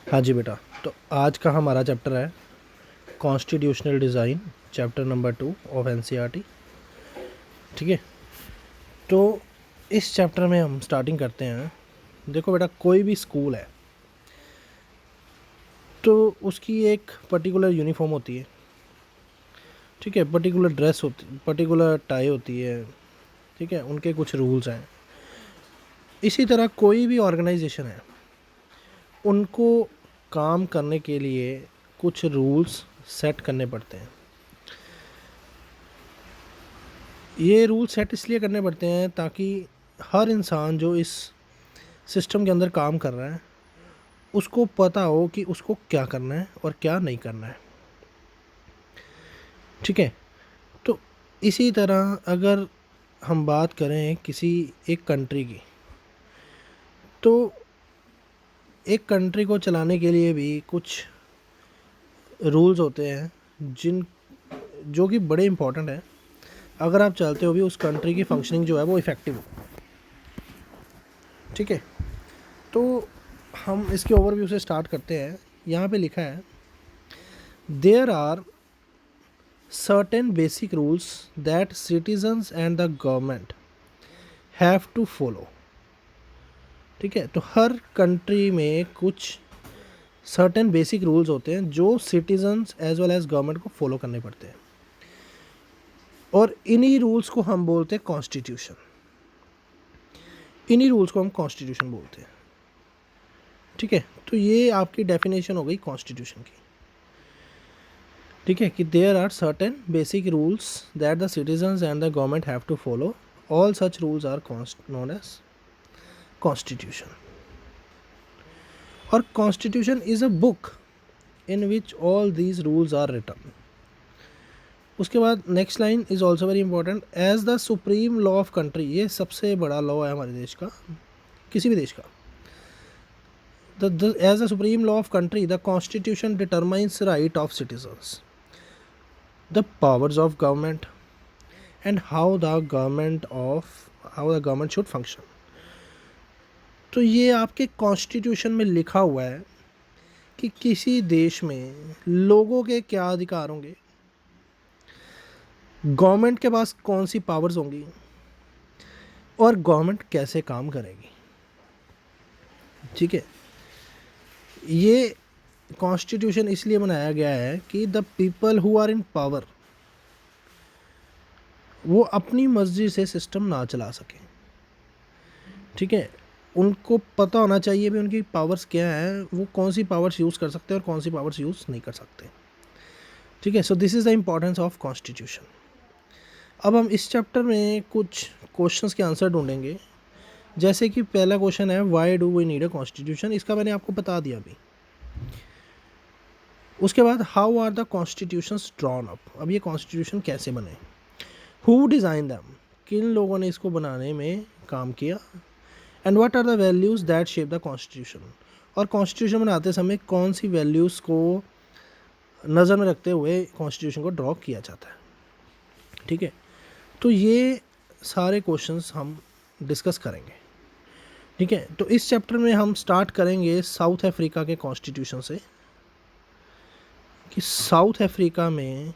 हाँ जी बेटा, तो आज का हमारा चैप्टर है constitutional design, chapter number 2 of NCERT. ठीक है, तो इस चैप्टर में हम स्टार्टिंग करते हैं। देखो बेटा, कोई भी स्कूल है तो उसकी एक पर्टिकुलर यूनिफॉर्म होती है। ठीक है, पर्टिकुलर ड्रेस होती, पर्टिकुलर टाई होती है। ठीक है, उनके कुछ रूल्स हैं। इसी तरह कोई भी ऑर्गेनाइजेशन है, उनको काम करने के लिए कुछ रूल्स सेट करने पड़ते हैं। ये रूल सेट इसलिए करने पड़ते हैं ताकि हर इंसान जो इस सिस्टम के अंदर काम कर रहा है उसको पता हो कि उसको क्या करना है और क्या नहीं करना है। ठीक है, तो इसी तरह अगर हम बात करें किसी एक कंट्री की, तो एक कंट्री को चलाने के लिए भी कुछ रूल्स होते हैं जिन जो कि बड़े इम्पोर्टेंट हैं। अगर आप चाहते हो भी उस कंट्री की फंक्शनिंग जो है वो इफ़ेक्टिव हो। ठीक है, तो हम इसके ओवरव्यू से स्टार्ट करते हैं। यहाँ पे लिखा है, there are certain basic rules that citizens and the government have to follow. ठीक है, तो हर कंट्री में कुछ सर्टेन बेसिक रूल्स होते हैं जो citizens as well as government को फॉलो करने पड़ते हैं, और इन्हीं रूल्स को हम बोलते हैं कॉन्स्टिट्यूशन। इन्हीं रूल्स को हम कॉन्स्टिट्यूशन बोलते हैं। ठीक है, तो ये आपकी डेफिनेशन हो गई कॉन्स्टिट्यूशन की। ठीक है, कि there are certain basic rules that the citizens and the government have to follow, all such rules are known as constitution. और constitution is a book in which all these rules are written. उसके बाद next line is also very important, as the supreme law of country. ये सबसे बड़ा law है हमारे देश का, किसी भी देश का। As a supreme law of country, the constitution determines right of citizens, the powers of government, and how the government should function. तो ये आपके कॉन्स्टिट्यूशन में लिखा हुआ है कि किसी देश में लोगों के क्या अधिकार होंगे, गवर्नमेंट के पास कौन सी पावर्स होंगी, और गवर्नमेंट कैसे काम करेगी। ठीक है, ये कॉन्स्टिट्यूशन इसलिए बनाया गया है कि the people who are in power वो अपनी मर्जी से सिस्टम ना चला सकें। ठीक है, उनको पता होना चाहिए भी उनकी पावर्स क्या है, वो कौन सी पावर्स यूज़ कर सकते हैं और कौन सी पावर्स यूज़ नहीं कर सकते। ठीक है, so this is the importance of constitution. अब हम इस चैप्टर में कुछ क्वेश्चंस के आंसर ढूंढेंगे। जैसे कि पहला क्वेश्चन है, why do we need a constitution. इसका मैंने आपको बता दिया अभी। उसके बाद, how are the constitutions drawn up. अब ये कॉन्स्टिट्यूशन कैसे बने, हु डिज़ाइन दैम, किन लोगों ने इसको बनाने में काम किया, and what are the values that shape the constitution. और कॉन्स्टिट्यूशन बनाते समय कौन सी वैल्यूज़ को नज़र में रखते हुए कॉन्स्टिट्यूशन को ड्रॉ किया जाता है। ठीक है, तो ये सारे क्वेश्चंस हम डिस्कस करेंगे। ठीक है, तो इस चैप्टर में हम स्टार्ट करेंगे साउथ अफ्रीका के कॉन्स्टिट्यूशन से, कि साउथ अफ्रीका में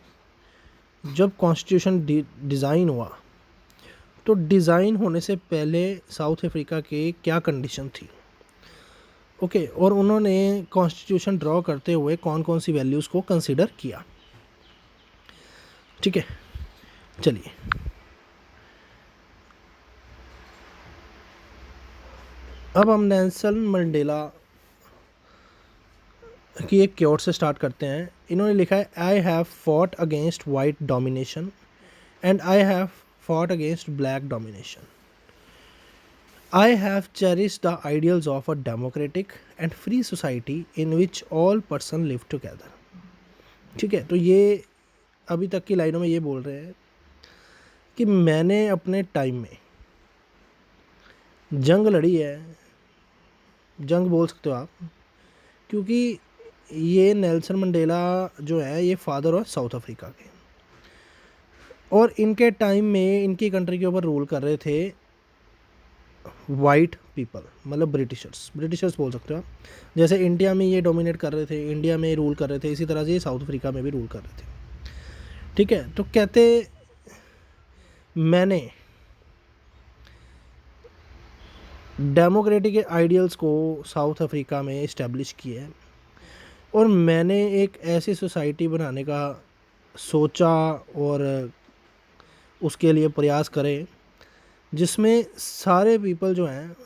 जब कॉन्स्टिट्यूशन डिज़ाइन हुआ तो डिज़ाइन होने से पहले साउथ अफ्रीका के क्या कंडीशन थी। ओके, और उन्होंने कॉन्स्टिट्यूशन ड्रॉ करते हुए कौन कौन सी वैल्यूज़ को कंसिडर किया। ठीक है, चलिए। अब हम नेल्सन मंडेला की एक क्योट से स्टार्ट करते हैं। इन्होंने लिखा है, I have fought against white domination and I have fought against black domination. I have cherished the ideals of a democratic and free society in which all person live together. ठीक है, तो ये अभी तक की लाइनों में ये बोल रहे हैं कि मैंने अपने टाइम में जंग लड़ी है, जंग बोल सकते हो आप, क्योंकि ये नेल्सन मंडेला जो है ये फादर ऑफ साउथ अफ्रीका के, और इनके टाइम में इनकी कंट्री के ऊपर रूल कर रहे थे वाइट पीपल, मतलब ब्रिटिशर्स बोल सकते हो आप। जैसे इंडिया में ये डोमिनेट कर रहे थे, इंडिया में रूल कर रहे थे, इसी तरह से ये साउथ अफ्रीका में भी रूल कर रहे थे। ठीक है, तो कहते मैंने डेमोक्रेटिक आइडियल्स को साउथ अफ्रीका में इस्टेब्लिश किया है, और मैंने एक ऐसी सोसाइटी बनाने का सोचा और उसके लिए प्रयास करे जिसमें सारे पीपल जो हैं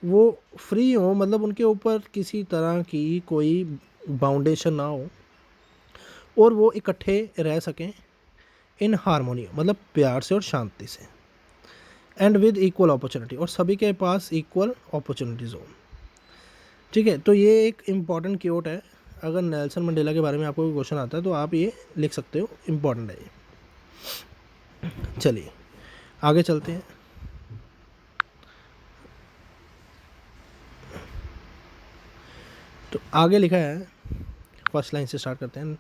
वो फ्री हो, मतलब उनके ऊपर किसी तरह की कोई बाउंडेशन ना हो, और वो इकट्ठे रह सकें इन हारमोनी, मतलब प्यार से और शांति से, एंड विद इक्वल अपॉर्चुनिटी, और सभी के पास इक्वल अपॉर्चुनिटीज़ हो। ठीक है, तो ये एक इम्पॉर्टेंट क्योट है। अगर नेल्सन मंडेला के बारे में आपको कोई क्वेश्चन आता है तो आप ये लिख सकते हो, इम्पॉर्टेंट है ये। चलिए आगे चलते हैं। तो आगे लिखा है, फर्स्ट लाइन से स्टार्ट करते हैं।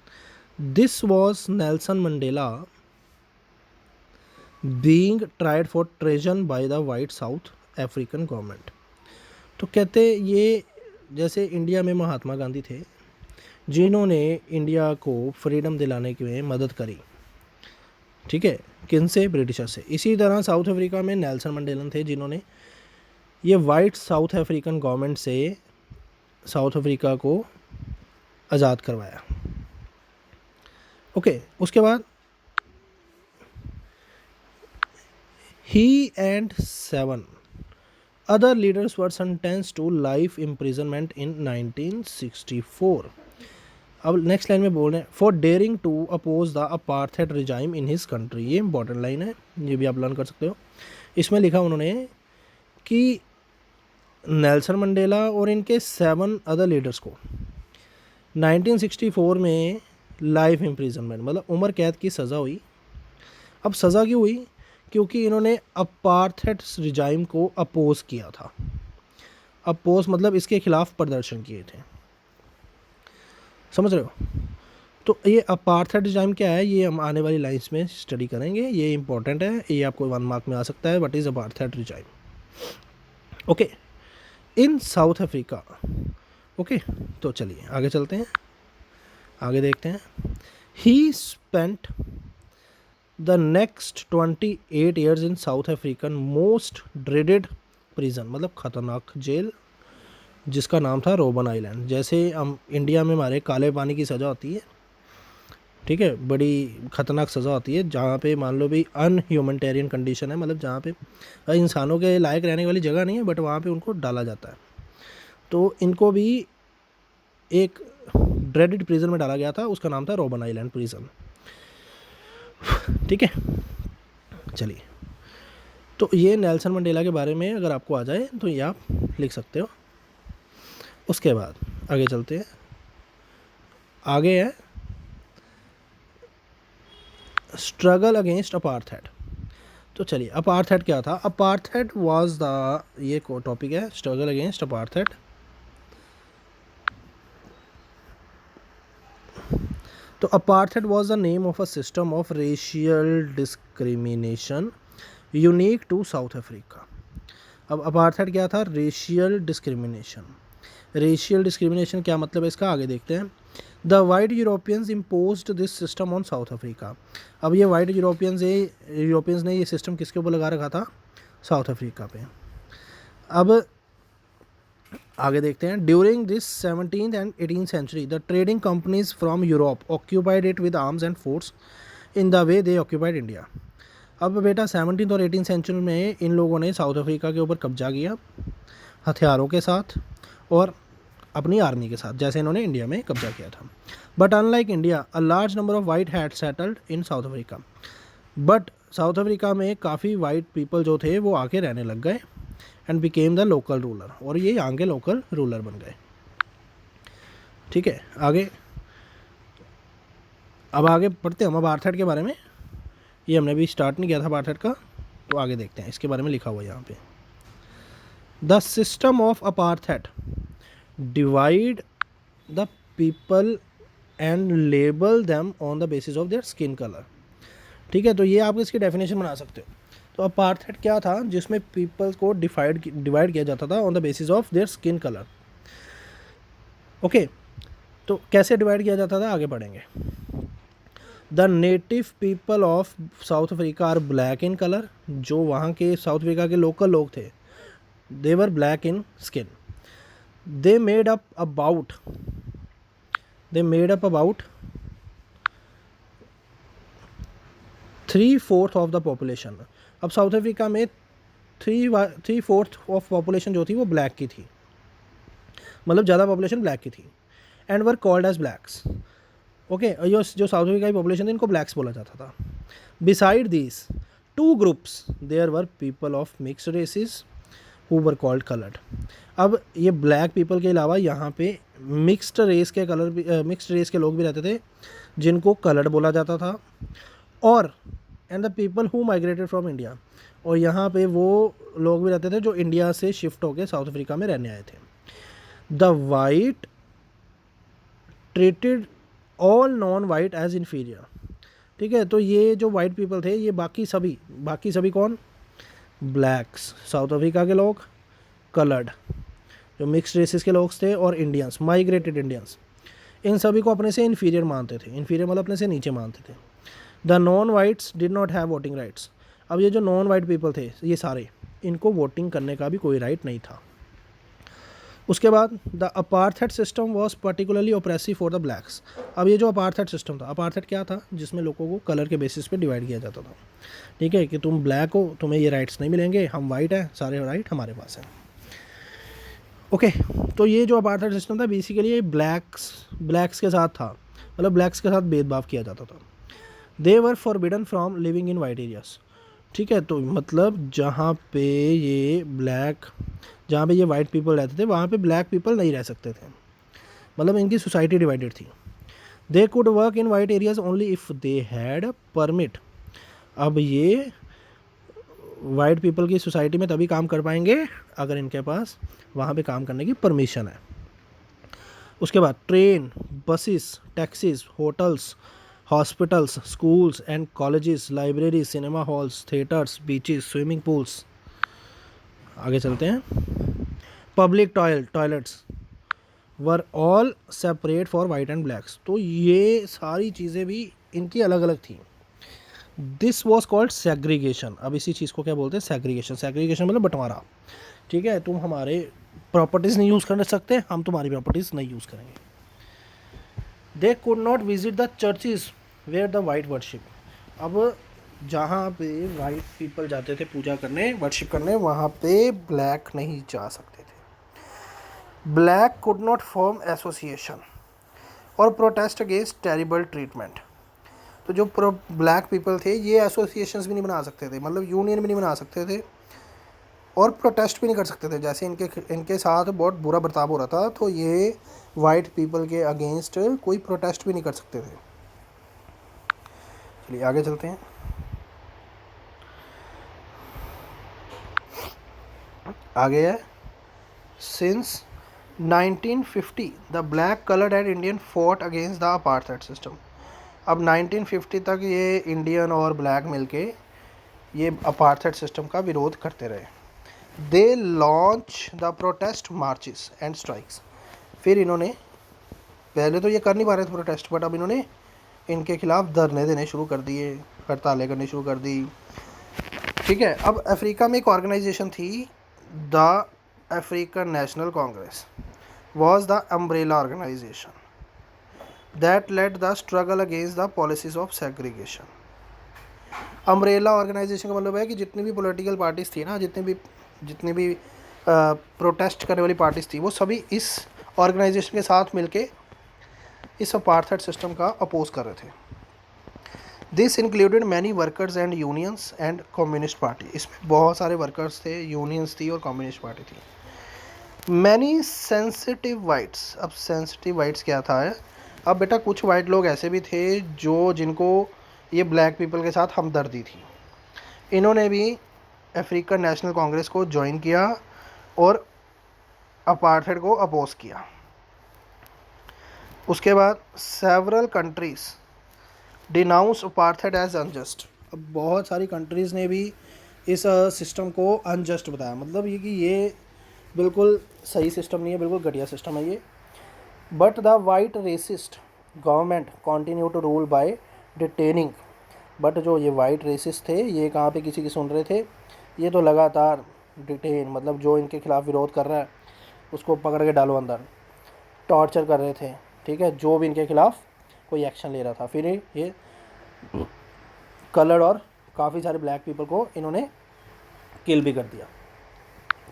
This was Nelson Mandela being tried for treason by the white south African government. तो कहते ये जैसे इंडिया में महात्मा गांधी थे जिन्होंने इंडिया को फ्रीडम दिलाने में मदद करी। ठीक है, किन से? ब्रिटिशर से। इसी तरह साउथ अफ्रीका में नेल्सन मंडेला थे जिन्होंने ये वाइट साउथ अफ्रीकन गवर्नमेंट से साउथ अफ्रीका को आज़ाद करवाया। ओके, उसके बाद ही and 7 other leaders were sentenced to life imprisonment in 1964। अब नेक्स्ट लाइन में बोल रहे हैं for daring to oppose the apartheid regime in his country. ये इंपॉर्टेंट लाइन है, ये भी आप लर्न कर सकते हो। इसमें लिखा उन्होंने कि नेल्सन मंडेला और इनके 7 अदर लीडर्स को 1964 में लाइफ इम्प्रिजनमेंट, मतलब उम्र कैद की सज़ा हुई। अब सज़ा क्यों हुई? क्योंकि इन्होंने अपार्थेड रिजाइम को अपोज किया था। अपोज मतलब इसके खिलाफ प्रदर्शन किए थे, समझ रहे हो? तो ये अपार्थेड रिजाइम क्या है, ये हम आने वाली लाइन्स में स्टडी करेंगे, ये इंपॉर्टेंट है, ये आपको 1 मार्क में आ सकता है। What is apartheid regime? Okay, in south Africa. Okay, तो चलिए आगे चलते हैं, आगे देखते हैं। ही spent the next 28 years in south African most dreaded prison, मतलब ख़तरनाक जेल, जिसका नाम था रोबन आइलैंड। जैसे हम इंडिया में हमारे काले पानी की सज़ा होती है, ठीक है, बड़ी ख़तरनाक सज़ा होती है जहाँ पे मान लो भी अनह्यूमैनिटेरियन कंडीशन है, मतलब जहाँ पे इंसानों के लायक रहने वाली जगह नहीं है, बट वहाँ पे उनको डाला जाता है। तो इनको भी एक ड्रेडेड प्रिजन में डाला गया था, उसका नाम था रोबन आइलैंड प्रिजन। ठीक है, चलिए, तो ये नेल्सन मंडेला के बारे में अगर आपको आ जाए तो ये आप लिख सकते हो। उसके बाद आगे चलते हैं, आगे है स्ट्रगल अगेंस्ट अपार्थेड। तो चलिए, अपार्थेड क्या था? अपार्थेड वाज द, ये टॉपिक है, स्ट्रगल अगेंस्ट अपार्थेड। तो apartheid was the name of a system of racial discrimination unique to South Africa. अब अपार्थेड क्या था? Racial discrimination. रेशियल डिस्क्रिमिनेशन क्या मतलब है इसका, आगे देखते हैं। The white Europeans imposed this system on south Africa. अब ये वाइट यूरोपियंस ने ये सिस्टम किसके ऊपर लगा रखा था? साउथ अफ्रीका पे। अब आगे देखते हैं। During this 17th and 18th century the trading companies from Europe occupied it with arms and force in the way they occupied India. अब बेटा 17th और 18th सेंचुरी में इन लोगों ने साउथ अफ्रीका के ऊपर कब्जा किया हथियारों के साथ और अपनी आर्मी के साथ, जैसे इन्होंने इंडिया में कब्जा किया था। But unlike India a large number of white had settled in south Africa. But south Africa में काफ़ी वाइट पीपल जो थे वो आके रहने लग गए and became the local ruler, और ये यहाँ के लोकल रूलर बन गए। ठीक है, आगे अब आगे पढ़ते हैं हम अपार्थेड के बारे में। ये हमने भी स्टार्ट नहीं किया था अपार्थेड का, तो आगे देखते हैं, इसके बारे में लिखा हुआ है यहाँ पे। The system of apartheid divide the people and label them on the basis of their skin colour. ठीक है, तो ये आप इसकी डेफिनेशन बना सकते हो। तो अपार्थाइड क्या था, जिसमें पीपल्स को डिवाइड किया जाता था on the basis of their skin colour. Okay, तो कैसे डिवाइड किया जाता था आगे पढ़ेंगे। The native people of South Africa are black in colour, जो वहाँ के साउथ अफ्रीका के लोकल लोग थे, they were black in skin. They made up about 3/4 of the population. अब साउथ अफ्रीका में 3/4 ऑफ पॉपुलेशन जो थी वो ब्लैक की थी, मतलब ज़्यादा पॉपुलेशन ब्लैक की थी। And were called as blacks. Okay, जो साउथ अफ्रीका की पॉपुलेशन थी इनको ब्लैक्स बोला जाता था। Besides these two groups there were people of mixed races who were called coloured. अब ये ब्लैक पीपल के अलावा यहाँ पे मिक्स्ड रेस के लोग भी रहते थे जिनको कलर्ड बोला जाता था। और and the people who migrated from India, और यहाँ पे वो लोग भी रहते थे जो इंडिया से शिफ्ट होकर साउथ अफ्रीका में रहने आए थे। The white treated all non white as inferior. ठीक है, तो ये जो वाइट पीपल थे, ये बाकी सभी कौन, ब्लैक्स, साउथ अफ्रीका के लोग, कलर्ड जो मिक्स्ड रेसेस के लोग थे, और इंडियंस, माइग्रेटेड इंडियंस, इन सभी को अपने से इन्फीरियर मानते थे। इन्फीरियर मतलब अपने से नीचे मानते थे। The non whites did not have voting rights. अब ये जो नॉन वाइट पीपल थे ये सारे, इनको वोटिंग करने का भी कोई राइट नहीं था। उसके बाद the apartheid system was particularly oppressive for the blacks. अब ये जो अपार्थाइड सिस्टम था, अपार्थाइड क्या था, जिसमें लोगों को कलर के बेसिस पे डिवाइड किया जाता था। ठीक है, कि तुम ब्लैक हो, तुम्हें ये राइट्स नहीं मिलेंगे, हम वाइट हैं, सारे राइट हमारे पास हैं। ओके, तो ये जो अपार्थाइड सिस्टम था बेसिकली ये ब्लैक्स के साथ था, मतलब ब्लैक्स के साथ भेदभाव किया जाता था। They were forbidden from living in white areas. ठीक है, तो मतलब जहाँ पे ये वाइट पीपल रहते थे वहाँ पे ब्लैक पीपल नहीं रह सकते थे, मतलब इनकी सोसाइटी डिवाइडेड थी। They could work in white areas only if they had permit. अब ये वाइट पीपल की सोसाइटी में तभी काम कर पाएंगे अगर इनके पास वहाँ पे काम करने की परमिशन है। उसके बाद train, buses, taxis, hotels, hospitals, schools and colleges, library, cinema halls, theatres, beaches, swimming pools, आगे चलते हैं, public toilets were all separate for white and blacks. तो ये सारी चीज़ें भी इनकी अलग अलग थी। This was called segregation. अब इसी चीज़ को क्या बोलते हैं, सेग्रीगेशन मतलब बंटवारा। ठीक है, तुम हमारे प्रॉपर्टीज़ नहीं यूज़ कर सकते, हम तुम्हारी प्रॉपर्टीज़ नहीं यूज़ करेंगे। They could not visit the churches where the white worship. अब जहाँ पे वाइट पीपल जाते थे पूजा करने, वर्शिप करने, वहाँ पे ब्लैक नहीं जा सकते थे। Black could not form association और प्रोटेस्ट अगेंस्ट टेरिबल ट्रीटमेंट। तो जो ब्लैक पीपल थे ये एसोसिएशंस भी नहीं बना सकते थे, मतलब यूनियन भी नहीं बना सकते थे, और प्रोटेस्ट भी नहीं कर सकते थे। जैसे इनके साथ बहुत बुरा बर्ताव हो रहा था, तो ये वाइट पीपल के अगेंस्ट कोई प्रोटेस्ट भी नहीं कर सकते थे। चलिए आगे चलते हैं। आगे है, since 1950 the black coloured and Indian fought against the apartheid system. अब 1950 तक ये इंडियन और ब्लैक मिलके ये अपार्थाइड सिस्टम का विरोध करते रहे। They launch the protest marches and strikes. फिर इन्होंने, पहले तो ये कर नहीं पा रहे थे प्रोटेस्ट, बट अब इन्होंने इनके खिलाफ धरने देने शुरू कर दिए, हड़तालें करनी शुरू कर दी। ठीक है, अब अफ्रीका में एक ऑर्गेनाइजेशन थी, the African National Congress was the umbrella organisation that led the struggle against the policies of segregation. Umbrella organisation का मतलब है कि जितनी भी पॉलिटिकल पार्टीज़ थी ना, जितनी भी प्रोटेस्ट करने वाली पार्टीज़ थी, वो सभी इस ऑर्गेनाइजेशन के साथ मिलके इस अपार्थाइड सिस्टम का अपोज कर रहे थे। This included many workers and unions and communist party. इसमें बहुत सारे वर्कर्स थे, यूनियंस थी और कम्युनिस्ट पार्टी थी। Many sensitive whites. अब सेंसिटिव वाइट्स क्या था है? अब बेटा कुछ वाइट लोग ऐसे भी थे जिनको ये ब्लैक पीपल के साथ हमदर्दी थी। इन्होंने भी अफ्रीकन नेशनल कांग्रेस को ज्वाइन किया और अपार्थाइड को अपोज किया। उसके बाद several countries denounce apartheid as unjust. अब बहुत सारी कंट्रीज़ ने भी इस सिस्टम को अनजस्ट बताया, मतलब ये कि ये बिल्कुल सही सिस्टम नहीं है, बिल्कुल घटिया सिस्टम है ये। But the white racist government continue to rule by detaining, but जो ये वाइट रेसिस्ट थे ये कहाँ पे किसी की सुन रहे थे, ये तो लगातार डिटेन, मतलब जो इनके खिलाफ विरोध कर रहा है उसको पकड़ के डालो अंदर, टॉर्चर कर रहे थे, ठीक है, जो भी इनके खिलाफ कोई एक्शन ले रहा था। फिर ये कलर्ड और काफ़ी सारे ब्लैक पीपल को इन्होंने किल भी कर दिया।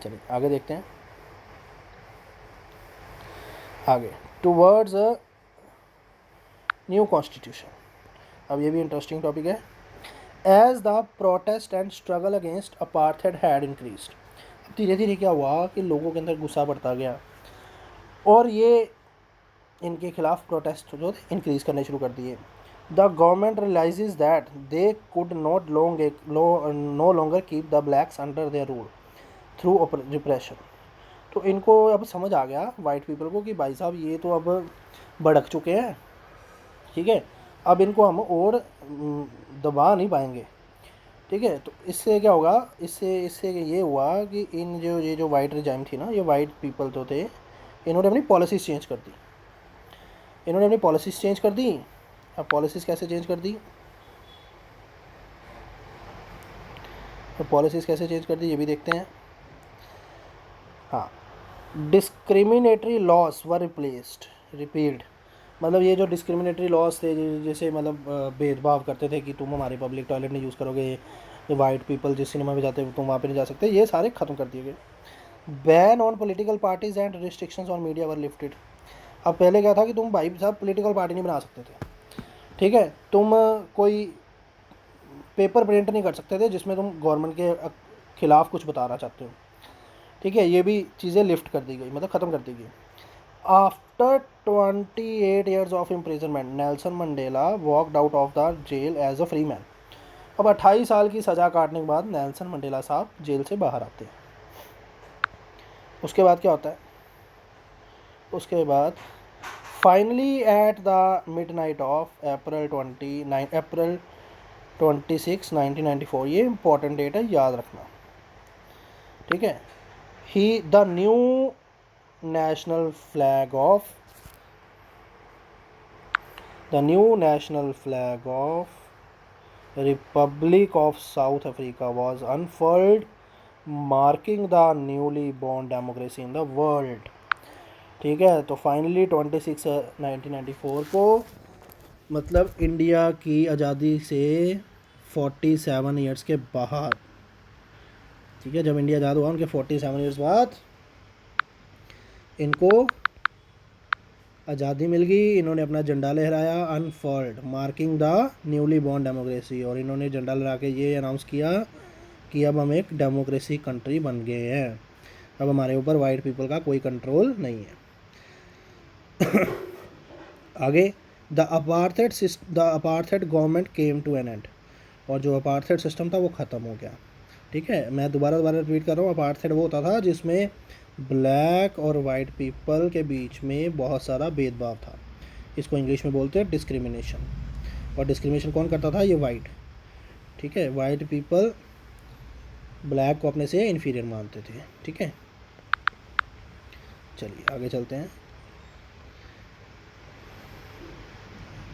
चलिए आगे देखते हैं। आगे टूवर्ड्स अ न्यू कॉन्स्टिट्यूशन, अब ये भी इंटरेस्टिंग टॉपिक है। As the protest and struggle against apartheid had increased, अब धीरे धीरे क्या हुआ कि लोगों के अंदर गुस्सा बढ़ता गया और ये इनके खिलाफ प्रोटेस्ट जो थे इंक्रीज़ करने शुरू कर दिए। The government realises that they could not no longer keep the blacks under their rule through repression, तो इनको अब समझ आ गया वाइट पीपल को कि भाई साहब ये तो अब भड़क चुके हैं, ठीक है, अब इनको हम और दबा नहीं पाएंगे, ठीक है। तो इससे क्या होगा, इससे ये हुआ कि इन जो ये जो वाइट रिजाइम थी ना, ये वाइट पीपल तो थे, इन्होंने अपनी पॉलिसीज़ चेंज कर दी, इन्होंने अपनी पॉलिसीज़ चेंज कर दी। अब पॉलिसीज़ कैसे चेंज कर दी, तो पॉलिसीज़ कैसे चेंज कर दी ये भी देखते हैं। हाँ, डिस्क्रिमिनेटरी लॉस वर रिपील्ड, मतलब ये जो डिस्क्रिमिनेटरी लॉस थे, जैसे मतलब भेदभाव करते थे कि तुम हमारे पब्लिक टॉयलेट नहीं यूज़ करोगे, जो वाइट पीपल जिस सिनेमा में जाते हैं तुम वहाँ पे नहीं जा सकते, ये सारे ख़त्म कर दिए गए। Ban on political parties and restrictions on media were lifted, अब पहले क्या था कि तुम भाई साहब पॉलिटिकल पार्टी नहीं बना सकते थे, ठीक है, तुम कोई पेपर प्रिंट नहीं कर सकते थे जिसमें तुम गवर्नमेंट के खिलाफ कुछ बताना चाहते हो, ठीक है, ये भी चीज़ें लिफ्ट कर दी गई, मतलब ख़त्म कर दी गई। After 28 years of imprisonment Nelson Mandela walked out of the jail as a free man, अब 28 साल की सज़ा काटने के बाद नेल्सन मंडेला साहब जेल से बाहर आते हैं। उसके बाद क्या होता है, उसके बाद finally at the midnight of April 26 1994, ये इंपॉर्टेंट डेट है, याद रखना, ठीक है। He the new national flag of Republic of South Africa was unfurled, marking the newly born democracy in the world, ठीक है। तो फाइनली 26 1994 को, मतलब इंडिया की आज़ादी से 47 ईयर्स के बाद, ठीक है, जब इंडिया आज़ाद हुआ उनके 47 ईयर्स बाद इनको आज़ादी मिल गई, इन्होंने अपना झंडा लहराया, unfurled marking the newly born democracy, और इन्होंने झंडा लहरा के ये अनाउंस किया कि अब हम एक डेमोक्रेसी कंट्री बन गए हैं, अब हमारे ऊपर वाइट पीपल का कोई कंट्रोल नहीं है। आगे the apartheid government came to an end, और जो अपार्थेड सिस्टम था वो ख़त्म हो गया, ठीक है। मैं दोबारा रिपीट कर रहा हूँ, अपार्थेड वो होता था जिसमें ब्लैक और वाइट पीपल के बीच में बहुत सारा भेदभाव था, इसको इंग्लिश में बोलते हैं डिस्क्रिमिनेशन, और डिस्क्रिमिनेशन कौन करता था, ये वाइट, ठीक है, वाइट पीपल ब्लैक को अपने से इन्फीरियर मानते थे, ठीक है। चलिए आगे चलते हैं,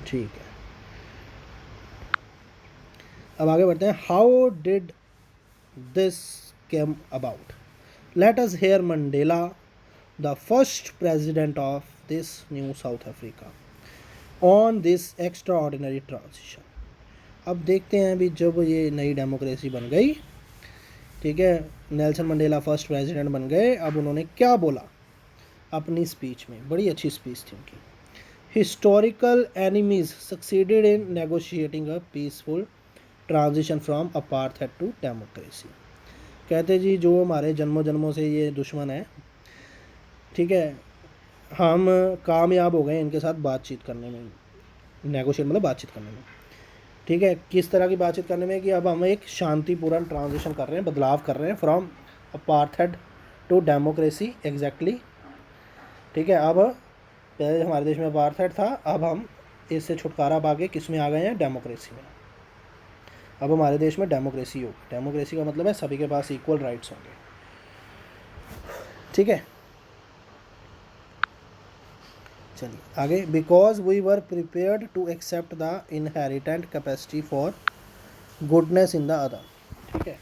ठीक है, अब आगे बढ़ते हैं। How did this came about, let us hear Mandela, the first president of this new South Africa, on this extraordinary transition। अब देखते हैं अभी जब ये नई डेमोक्रेसी बन गई, ठीक है, नेल्सन मंडेला फर्स्ट प्रेसिडेंट बन गए, अब उन्होंने क्या बोला अपनी स्पीच में, बड़ी अच्छी स्पीच थी उनकी। Historical enemies succeeded in negotiating a peaceful transition from apartheid to democracy, कहते जी जो हमारे जन्मों जन्मों से ये दुश्मन है, ठीक है, हम कामयाब हो गए इनके साथ बातचीत करने में, नेगोशिएट मतलब बातचीत करने में, ठीक है, किस तरह की बातचीत करने में कि अब हम एक शांतिपूर्ण ट्रांजिशन कर रहे हैं, बदलाव कर रहे हैं from apartheid to democracy, exactly, ठीक है। अब पहले हमारे देश में अपार्थेड था, अब हम इससे छुटकारा पा के किस में आ गए हैं, डेमोक्रेसी में। अब हमारे देश में डेमोक्रेसी होगी। डेमोक्रेसी का मतलब है सभी के पास इक्वल राइट्स होंगे, ठीक है। चलिए आगे, because we were prepared to accept the inherent capacity for goodness in the other, ठीक है।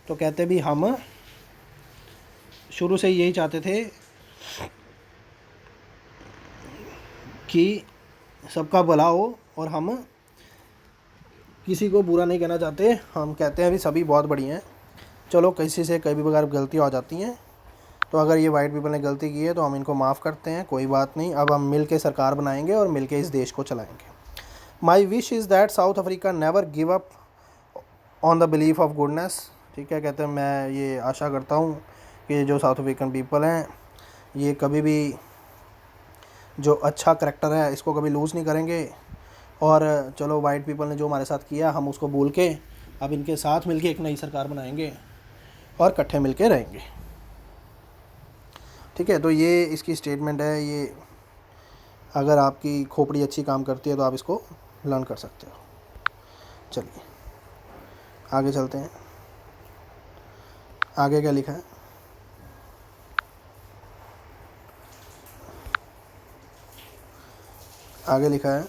तो कहते भी हम शुरू से यही चाहते थे कि सबका भला हो, और हम किसी को बुरा नहीं कहना चाहते। हम कहते हैं भी सभी बहुत बढ़िया हैं, चलो किसी से कई भी प्रकार गलती हो जाती हैं, तो अगर ये वाइट पीपल ने गलती की है तो हम इनको माफ़ करते हैं, कोई बात नहीं, अब हम मिल के सरकार बनाएंगे और मिल के इस देश को चलाएंगे। My wish is that south Africa never give up on the belief of goodness, ठीक है। कहते हैं मैं ये आशा करता हूँ कि जो साउथ अफ्रीकन पीपल हैं ये कभी भी जो अच्छा करैक्टर है इसको कभी लूज़ नहीं करेंगे, और चलो वाइट पीपल ने जो हमारे साथ किया हम उसको भूल के अब इनके साथ मिलके एक नई सरकार बनाएंगे और इकट्ठे मिलके रहेंगे, ठीक है। तो ये इसकी स्टेटमेंट है। ये अगर आपकी खोपड़ी अच्छी काम करती है तो आप इसको लर्न कर सकते हो। चलिए आगे चलते हैं, आगे क्या लिखा है। आगे लिखा है,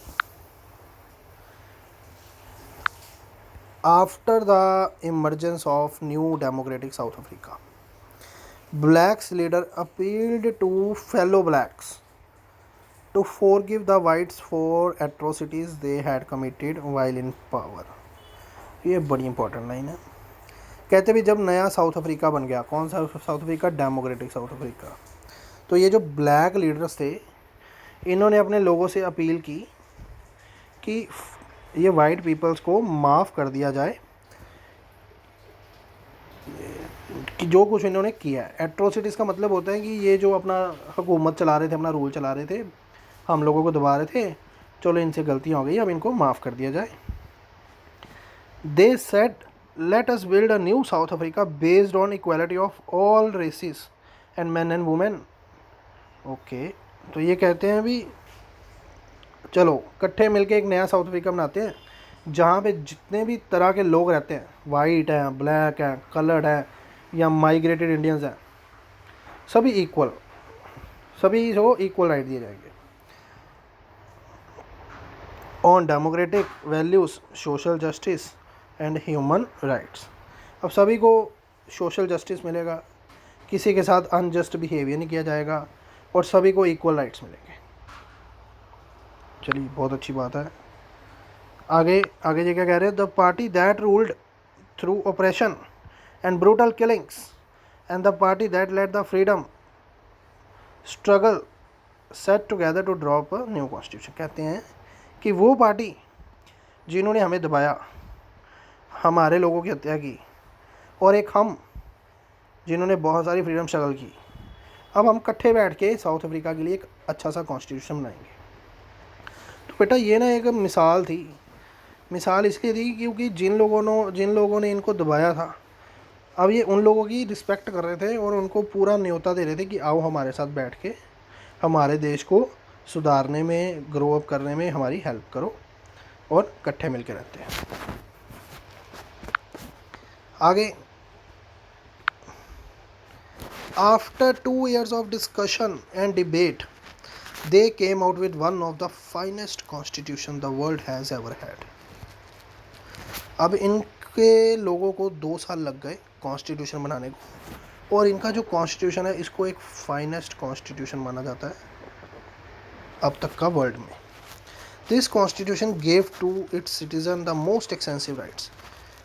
after the emergence of new democratic south Africa, blacks leader appealed to fellow blacks to forgive the whites for atrocities they had committed while in power। ये बड़ी इंपॉर्टेंट लाइन है। कहते भी जब नया साउथ अफ्रीका बन गया, कौन सा south Africa, democratic south Africa, तो ये जो ब्लैक लीडर्स थे इन्होंने अपने लोगों से अपील की कि ये वाइट पीपल्स को माफ़ कर दिया जाए कि जो कुछ इन्होंने किया है। एट्रोसिटीज़ का मतलब होता है कि ये जो अपना हुकूमत चला रहे थे, अपना रूल चला रहे थे, हम लोगों को दबा रहे थे, चलो इनसे गलतियाँ हो गई, अब इनको माफ़ कर दिया जाए। They said let us build a new South Africa based on equality of all races and man and women. Okay, तो ये कहते हैं भी चलो इकट्ठे मिलके एक नया साउथ अफ्रीका बनाते हैं जहाँ पे जितने भी तरह के लोग रहते हैं, वाइट हैं, ब्लैक हैं, कलर्ड हैं या माइग्रेटेड इंडियंस हैं, सभी इक्वल, सभी को इक्वल राइट दिए जाएंगे on democratic values, social justice and human rights. अब सभी को सोशल जस्टिस मिलेगा, किसी के साथ अनजस्ट बिहेवियर नहीं किया जाएगा और सभी को इक्वल राइट्स मिलेंगे। चलिए बहुत अच्छी बात है। आगे आगे ये क्या कह रहे हैं, the party that ruled through operation and brutal killings and the party that led the freedom struggle set together to drop a new constitution। कहते हैं कि वो पार्टी जिन्होंने हमें दबाया, हमारे लोगों की हत्या की, और एक हम जिन्होंने बहुत सारी फ्रीडम स्ट्रगल की, अब हम इकट्ठे बैठ के साउथ अफ्रीका के लिए एक अच्छा सा कॉन्स्टिट्यूशन बनाएंगे। तो बेटा ये ना एक मिसाल थी, मिसाल इसलिए थी क्योंकि जिन लोगों ने इनको दबाया था, अब ये उन लोगों की रिस्पेक्ट कर रहे थे और उनको पूरा न्योता दे रहे थे कि आओ हमारे साथ बैठ के हमारे देश को सुधारने में, ग्रो अप करने में हमारी हेल्प करो, और इकट्ठे मिलकर रहते हैं। आगे, after 2 years of discussion and debate they came out with one of the finest constitution the world has ever had. अब इनके लोगों को 2 साल लग गए कॉन्स्टिट्यूशन बनाने को, और इनका जो कॉन्स्टिट्यूशन है इसको एक फाइनेस्ट कॉन्स्टिट्यूशन माना जाता है अब तक का वर्ल्ड में। This constitution gave to its citizen the most extensive rights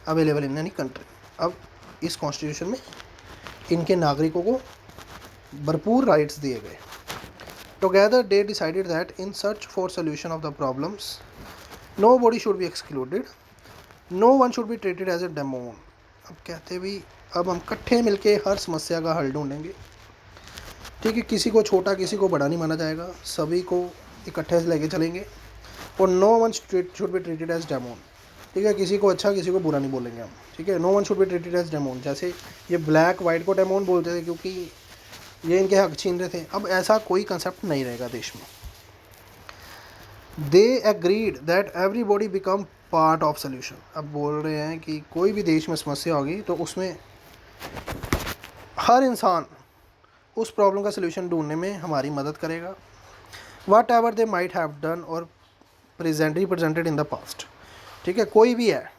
available in any country. अब इस कॉन्स्टिट्यूशन में इनके नागरिकों को भरपूर राइट्स दिए गए। Together they decided that in search for solution of the problems nobody should be excluded, no one should be treated as a demon. अब कहते भी अब हम इकट्ठे मिलके हर समस्या का हल ढूंढेंगे, ठीक है। किसी को छोटा किसी को बड़ा नहीं माना जाएगा, सभी को इकट्ठे से लेके चलेंगे, और no one should be treated as demon, ठीक है। किसी को अच्छा किसी को बुरा नहीं बोलेंगे हम, ठीक है। No one should be treated as demon, जैसे ये ब्लैक वाइट को डेमोन बोलते थे क्योंकि ये इनके हक छीन रहे थे, अब ऐसा कोई कंसेप्ट नहीं रहेगा देश में। They agreed that everybody become part of solution. अब बोल रहे हैं कि कोई भी देश में समस्या होगी तो उसमें हर इंसान उस प्रॉब्लम का सोल्यूशन ढूंढने में हमारी मदद करेगा। What ever they might have done और रिप्रेजेंटेड इन द पास्ट। ठीक है, कोई भी है,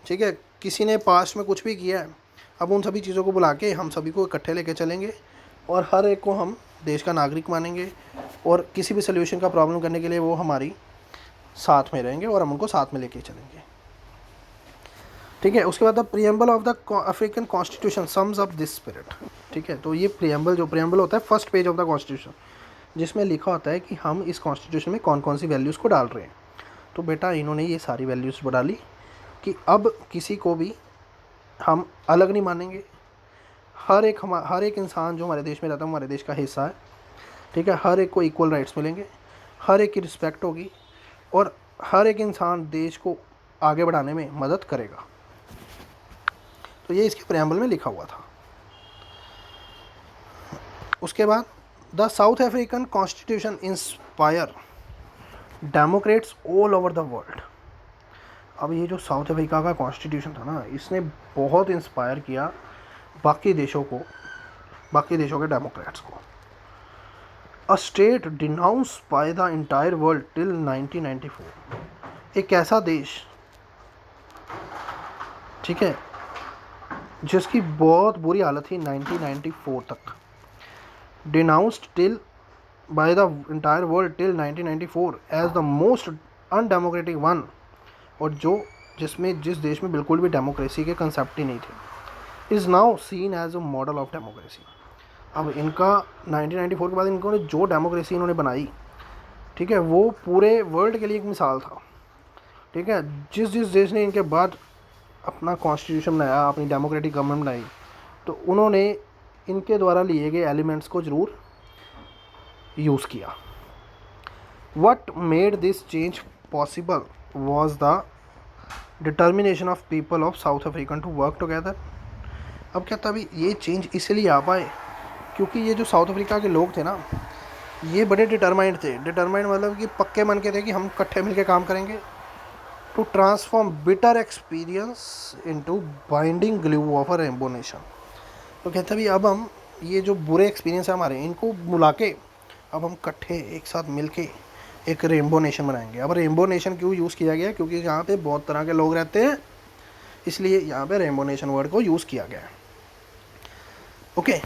ठीक है, किसी ने पास्ट में कुछ भी किया है, अब उन सभी चीज़ों को बुला के हम सभी को इकट्ठे लेके चलेंगे और हर एक को हम देश का नागरिक मानेंगे और किसी भी सोल्यूशन का प्रॉब्लम करने के लिए वो हमारी साथ में रहेंगे और हम उनको साथ में लेके चलेंगे। ठीक है, उसके बाद the preamble of the African constitution sums up this spirit. ठीक है, तो ये प्रियम्बल होता है first page of the constitution, जिसमें लिखा होता है कि हम इस कॉन्स्टिट्यूशन में कौन कौन सी वैल्यूज़ को डाल रहे हैं। तो बेटा इन्होंने ये सारी वैल्यूज़ डाली कि अब किसी को भी हम अलग नहीं मानेंगे, हर एक इंसान जो हमारे देश में रहता है हमारे देश का हिस्सा है। ठीक है, हर एक को इक्वल राइट्स मिलेंगे, हर एक की रिस्पेक्ट होगी और हर एक इंसान देश को आगे बढ़ाने में मदद करेगा। तो ये इसके प्रेम्बल में लिखा हुआ था। उसके बाद the south African constitution inspire Democrats all over the world. अब ये जो साउथ अफ्रीका का कॉन्स्टिट्यूशन था ना, इसने बहुत इंस्पायर किया बाकी देशों के डेमोक्रेट्स को। A state denounce by the entire world till 1994। एक ऐसा देश, ठीक है, जिसकी बहुत बुरी हालत थी 1994 तक, denounced till by the entire world till 1994 as the most undemocratic one, और जिस देश में बिल्कुल भी डेमोक्रेसी के कंसेप्ट ही नहीं थे, is now seen as a model of democracy. अब इनका 1994 के बाद इन्होंने जो डेमोक्रेसी इन्होंने बनाई, ठीक है, वो पूरे वर्ल्ड के लिए एक मिसाल था। ठीक है, जिस देश ने इनके बाद अपना कॉन्स्टिट्यूशन बनाया, अपनी डेमोक्रेटिक गवर्नमेंट बनाई, तो उन्होंने इनके द्वारा लिए गए एलिमेंट्स को ज़रूर यूज़ किया। What made this change possible was the determination of people of South African to work together. अब क्या तभी ये चेंज इसलिए आ पाए क्योंकि ये जो साउथ अफ्रीका के लोग थे ना, ये बड़े डिटरमाइंड थे। डिटरमाइंड मतलब कि पक्के मन के थे कि हम इकट्ठे मिलकर काम करेंगे। To transform bitter experience into binding glue of a rainbow nation. तो कहते हैं भी अब हम ये जो बुरे एक्सपीरियंस है हमारे, इनको बुला के अब हम इकट्ठे एक साथ मिल के एक रेनबो नेशन बनाएंगे। अब रेनबो नेशन क्यों यूज़ किया गया? क्योंकि यहाँ पे बहुत तरह के लोग रहते हैं, इसलिए यहाँ पे रेनबो नेशन वर्ड को यूज़ किया गया है। ओके,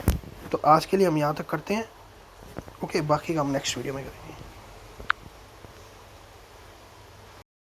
तो आज के लिए हम यहाँ तक करते हैं। ओके, बाकी का हम नेक्स्ट वीडियो में करेंगे।